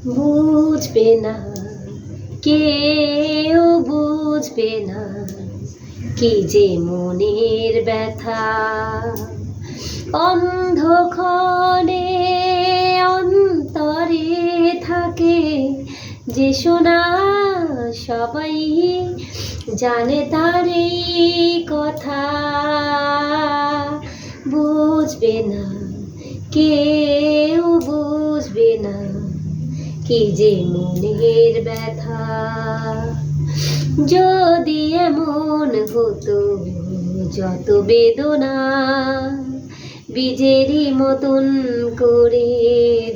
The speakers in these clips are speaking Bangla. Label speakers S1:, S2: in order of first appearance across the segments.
S1: বুঝবে না, কেউ বুঝবে না কি যে মনের ব্যথা। অন্ধক্ষণে অন্তরে থাকে যে শোনা, সবাই জানে তার এই কথা। বুঝবে না, কেউ বুঝবে না কি যে মনের ব্যথা। যদি এমন হতো যত বেদনা বীজেরই মতন করে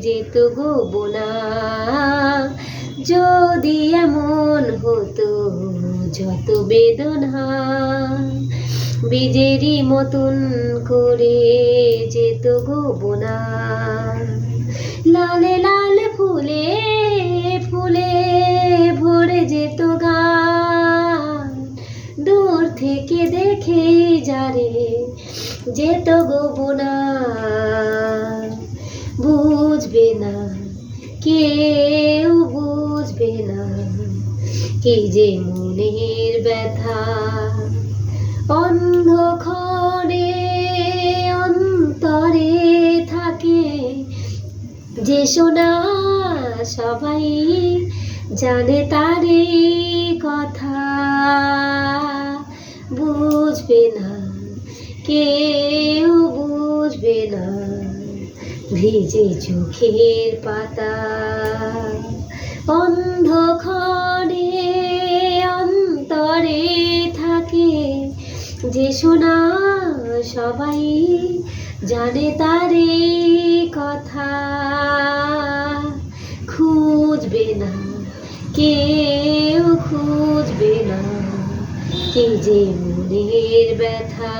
S1: যেত গো বোনা। যদি এমন হতো যত বেদনা বীজেরই মতন করে যেত গো বোনা। লালে লাল ফুলে ফুলে ভরে যেত গান, দূর থেকে দেখে যারে যেত গো বোনা। বুঝবে না, কেউ বুঝবে না কি যে মনের ব্যথা। অন্ধক্ষণে অন্তরে থাকে যে শোনা, সবাই জানে তার এই কথা। বুঝবে না, কেউ বুঝবে না ভিজে চোখের পাতা। অন্ধক্ষণে অন্তরে থাকে যে শোনা, সবাই জানে তার এই কথা। খুঁজবে না, কেউ খুঁজবে না কি যে মনের ব্যথা।